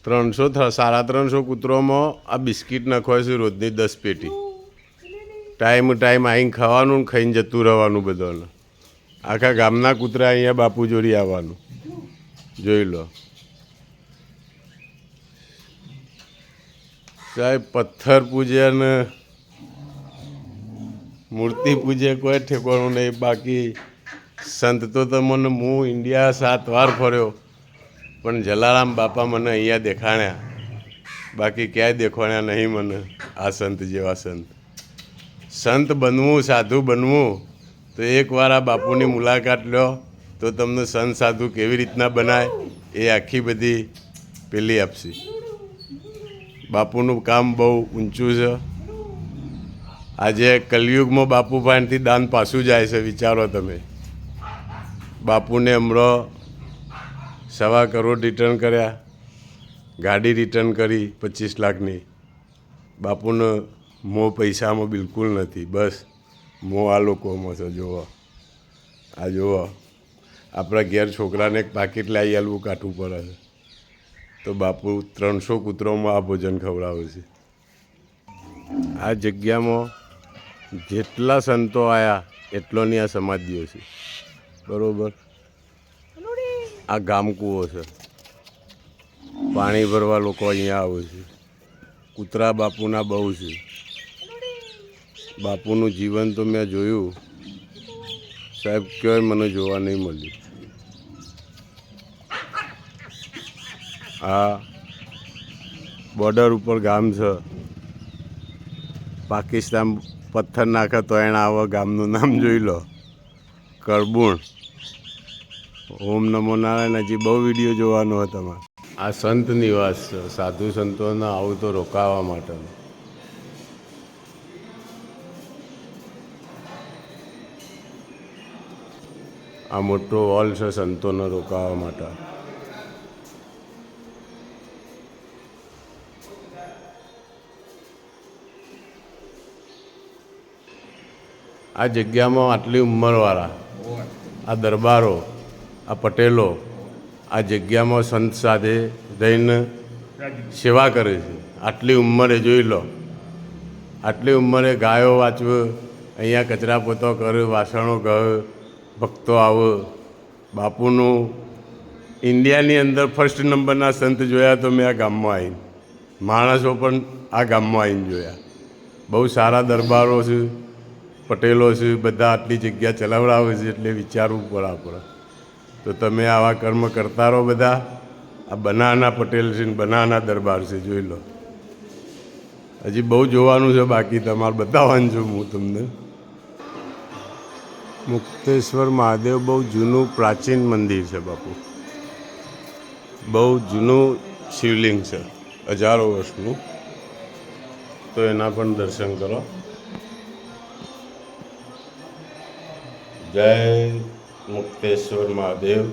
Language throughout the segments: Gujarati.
300 કૂતરોમાં આ બિસ્કિટ નાખવા છે રોજની 10 પેટી. ટાઈમ આવીને ખાવાનું ને ખાઈને જતું રહેવાનું બધાને. આખા ગામના કૂતરા અહીંયા બાપુ જોડી આવવાનું. જોઈ લો સાહેબ, પથ્થર પૂજે ને મૂર્તિ પૂજે કોઈ ઠેકાણું નહીં. બાકી સંત તો તમને હું ઇન્ડિયા 7 વાર ફર્યો પણ જલારામ બાપા મને અહીંયા દેખાણ્યા. બાકી ક્યાંય દેખાણ્યા નહીં મને આ સંત જેવા સંત. સંત બનવું, સાધુ બનવું તો એકવાર આ બાપુની મુલાકાત લો તો તમને સંત સાધુ કેવી રીતના બનાય એ આખી બધી પેલી આપશે. બાપુનું કામ બહુ ઊંચું છે. આજે કલયુગમાં બાપુ પાસેથી દાન પાછું જાય છે. વિચારો તમે, બાપુને હમણાં 1.25 કરોડ રિટર્ન કર્યા, ગાડી રિટર્ન કરી 25 લાખની. બાપુને મોહ પૈસામાં બિલકુલ નથી, બસ મોહ આ લોકોમાં છે. જુઓ આ જુઓ, આપણા ઘેર છોકરાને એક પાકીટ લાવી આલવું કાઠું પડે છે તો બાપુ 300 કૂતરોમાં આ ભોજન ખવડાવે છે. આ જગ્યામાં જેટલા સંતો આવ્યા એટલોની આ સમાધિઓ છે. બરાબર, આ ગામકૂવો છે. પાણી ભરવા લોકો અહીંયા આવે છે. કૂતરા બાપુના બહુ છે. બાપુનું જીવન તો મેં જોયું સાહેબ, ક્યાંય મને જોવા નહીં મળ્યું. આ બોર્ડર ઉપર ગામ છે. પાકિસ્તાન પથ્થર નાખે તો એને આવો. ગામનું નામ જોઈ લો, કરબુણ. ઓમ નમો નારાયણ. હજી બહુ વિડીયો જોવાનો હોય તમારે. આ સંત નિવાસ છે. સાધુ સંતોને આવું તો રોકાવા માટેનું. આ મોટો હોલ છે સંતોને રોકાવા માટે. આ જગ્યામાં આટલી ઉંમરવાળા, આ દરબારો, આ પટેલો આ જગ્યામાં સંત સાથે રહીને સેવા કરે છે. આટલી ઉંમરે જોઈ લો, આટલી ઉંમરે ગાયો વાંચવે, અહીંયા કચરા પોતો કરે, વાસણો કહે, ભક્તો આવે. બાપુનું ઇન્ડિયાની અંદર ફર્સ્ટ નંબરના સંત જોયા તો મેં આ ગામમાં આવીને. માણસો પણ આ ગામમાં આવીને જોયા. બહુ સારા દરબારો છે, પટેલો છે, બધા આટલી જગ્યા ચલાવડાવે છે એટલે વિચારવું પડે આપણે. તો તમે આવા કર્મ કરતા રહો બધા. આ બનાના પટેલ છે ને બનાના દરબાર છે, જોઈ લો. હજી બહુ જોવાનું છે બાકી, તમારે બતાવવાનું છું હું તમને. મુક્તેશ્વર મહાદેવ બહુ જૂનું પ્રાચીન મંદિર છે બાપુ. બહુ જૂનું શિવલિંગ છે, હજારો વર્ષનું. તો એના પણ દર્શન કરો. જય મુક્તેશ્વર મહાદેવ.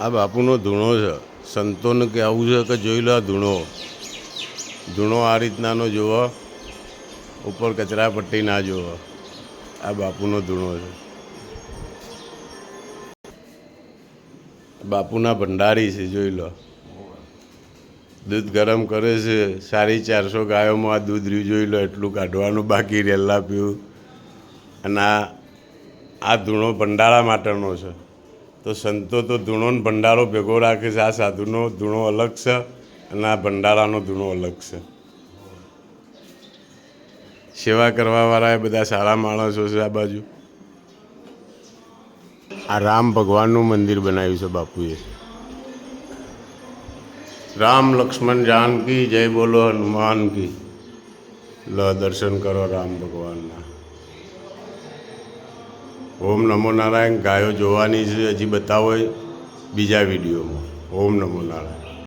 આ બાપુનો ધૂણો છે. સંતોને કે આવું છે કે જોઈ લો ધૂણો. ધૂણો આ રીતનાનો જુઓ, ઉપર કચરા પટ્ટી ના જુઓ. આ બાપુનો ધૂણો છે. બાપુના ભંડારી છે, જોઈ લો. દૂધ ગરમ કરે છે. 450 ગાયોમાં આ દૂધ રહ્યું, જોઈ લો. એટલું કાઢવાનું બાકી, રેલા પીવું. અને આ ધૂણો ભંડારા માટેનો છે. તો સંતો તો ધૂણોનો ભંડારો ભેગો રાખે છે. આ સાધુનો ધૂણો અલગ છે અને આ ભંડારાનો ધૂણો અલગ છે. સેવા કરવાવાળા એ બધા સારા માણસો છે. આ બાજુ આ રામ ભગવાનનું મંદિર બનાવ્યું છે બાપુએ. રામ લક્ષ્મણ જાનકી જય બોલો હનુમાન કી. લો દર્શન કરો રામ ભગવાનના. ઓમ નમો નારાયણ. ગાયો જોવાની છે, હજી બતાવો બીજા વિડીયોમાં. ઓમ નમો નારાયણ.